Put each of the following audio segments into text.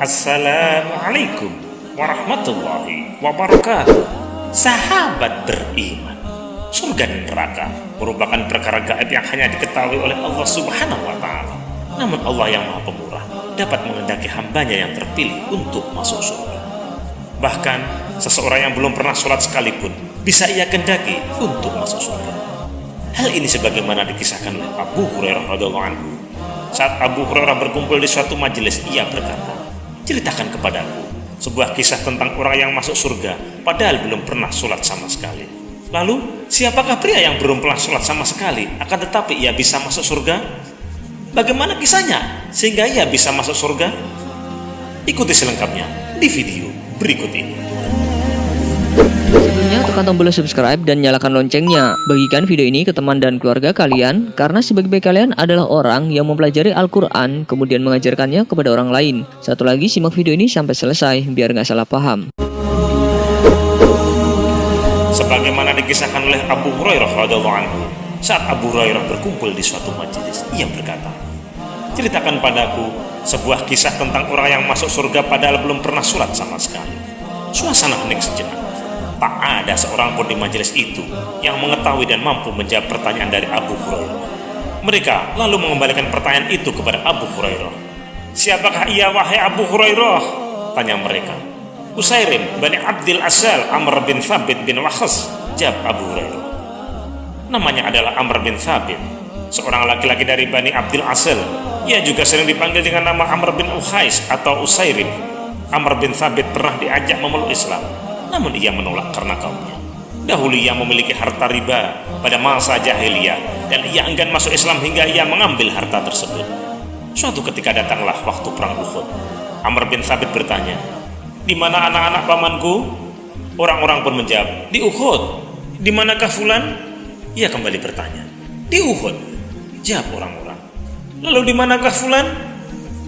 Assalamualaikum warahmatullahi wabarakatuh. Sahabat beriman, surga dan neraka merupakan perkara gaib yang hanya diketahui oleh Allah Subhanahu wa Ta'ala. Namun Allah yang Maha Pemurah dapat mengendaki hambanya yang terpilih untuk masuk surga. Bahkan seseorang yang belum pernah sholat sekalipun bisa ia kendaki untuk masuk surga. Hal ini sebagaimana dikisahkan oleh Abu Hurairah radhiyallahu anhu. Saat Abu Hurairah berkumpul di suatu majelis, ia berkata, "Ceritakan kepadaku sebuah kisah tentang orang yang masuk surga padahal belum pernah sholat sama sekali." Lalu, siapakah pria yang belum pernah sholat sama sekali akan tetapi ia bisa masuk surga? Bagaimana kisahnya sehingga ia bisa masuk surga? Ikuti selengkapnya di video berikut ini. Sebelumnya tekan tombol subscribe dan nyalakan loncengnya. Bagikan video ini ke teman dan keluarga kalian, karena sebaik-baik kalian adalah orang yang mempelajari Al-Quran kemudian mengajarkannya kepada orang lain. Satu lagi, simak video ini sampai selesai biar nggak salah paham. Sebagaimana dikisahkan oleh Abu Hurairah radhiyallahu anhu, saat Abu Hurairah berkumpul di suatu majelis, ia berkata, "Ceritakan padaku sebuah kisah tentang orang yang masuk surga padahal belum pernah sholat sama sekali." Suasana hening sejenak. Tak ada seorang pun di majelis itu yang mengetahui dan mampu menjawab pertanyaan dari Abu Hurairah. Mereka lalu mengembalikan pertanyaan itu kepada Abu Hurairah. "Siapakah ia, wahai Abu Hurairah?" tanya mereka. "Usairim bani Abdil Asal Amr bin Thabit bin Wakhas," jawab Abu Hurairah. Namanya adalah Amr bin Thabit, seorang laki-laki dari Bani Abdil Asal. Ia juga sering dipanggil dengan nama Amr bin Ukhais atau Usairim. Amr bin Thabit pernah diajak memeluk Islam, namun ia menolak karena kaumnya. Dahulu ia memiliki harta riba pada masa jahiliyah dan ia enggan masuk Islam hingga ia mengambil harta tersebut. Suatu ketika datanglah waktu perang Uhud. Amr bin Thabit bertanya, "Di mana anak-anak pamanku?" Orang-orang pun menjawab, "Di Uhud." "Di manakah fulan?" Ia kembali bertanya. "Di Uhud," jawab orang-orang. "Lalu di manakah fulan?"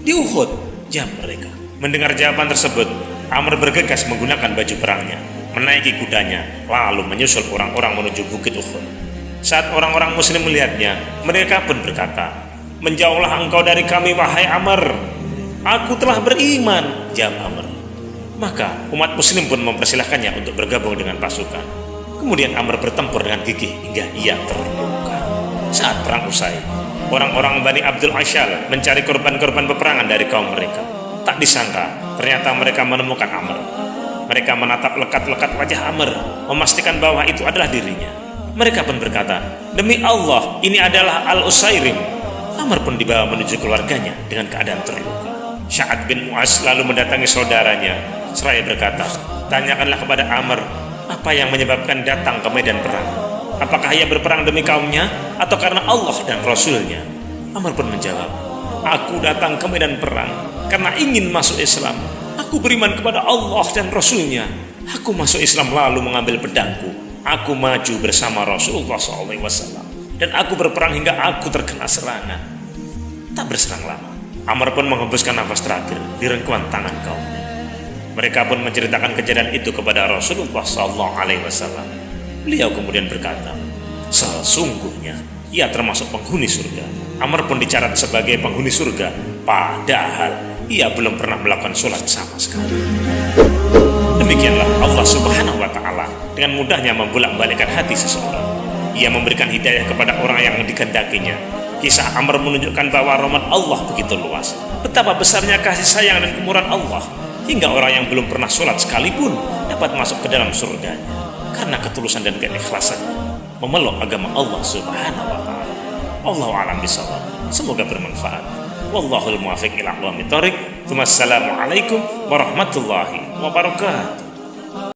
"Di Uhud," jawab mereka. Mendengar jawaban tersebut, Amr bergegas menggunakan baju perangnya, menaiki kudanya, lalu menyusul orang-orang menuju bukit Uhud. Saat orang-orang muslim melihatnya, mereka pun berkata, "Menjauhlah engkau dari kami, wahai Amr." "Aku telah beriman," jawab Amr. Maka umat muslim pun mempersilahkannya untuk bergabung dengan pasukan. Kemudian Amr bertempur dengan gigih hingga ia terluka. Saat perang usai, orang-orang Bani Abdul Ashal mencari korban-korban peperangan dari kaum mereka. Tak disangka, ternyata mereka menemukan Amr. Mereka menatap lekat-lekat wajah Amr, memastikan bahwa itu adalah dirinya. Mereka pun berkata, "Demi Allah, ini adalah Al-Usairim." Amr pun dibawa menuju keluarganya dengan keadaan terluka. Sa'ad bin Mu'az lalu mendatangi saudaranya, seraya berkata, "Tanyakanlah kepada Amr, apa yang menyebabkan datang ke medan perang? Apakah ia berperang demi kaumnya atau karena Allah dan Rasulnya?" Amr pun menjawab, "Aku datang ke medan perang karena ingin masuk Islam. Aku beriman kepada Allah dan Rasulnya. Aku masuk Islam lalu mengambil pedangku. Aku maju bersama Rasulullah SAW. Dan aku berperang hingga aku terkena serangan." Tak berselang lama, Amr pun menghembuskan nafas terakhir di rengkuan tangan kaumnya. Mereka pun menceritakan kejadian itu kepada Rasulullah SAW. Beliau kemudian berkata, "Sesungguhnya ia termasuk penghuni surga." Amr pun dicatat sebagai penghuni surga, padahal ia belum pernah melakukan sholat sama sekali. Demikianlah Allah Subhanahu wa Ta'ala dengan mudahnya membolak-balikkan hati seseorang. Ia memberikan hidayah kepada orang yang dikehendakinya. Kisah Amr menunjukkan bahwa rahmat Allah begitu luas, betapa besarnya kasih sayang dan kemurahan Allah, hingga orang yang belum pernah sholat sekalipun dapat masuk ke dalam surganya karena ketulusan dan keikhlasannya memeluk agama Allah Subhanahu wa Ta'ala. Allahu a'lam bishawab. Semoga bermanfaat. Wallahul muwaffiq ila aqwamit thoriq. Wassalamualaikum warahmatullahi wabarakatuh.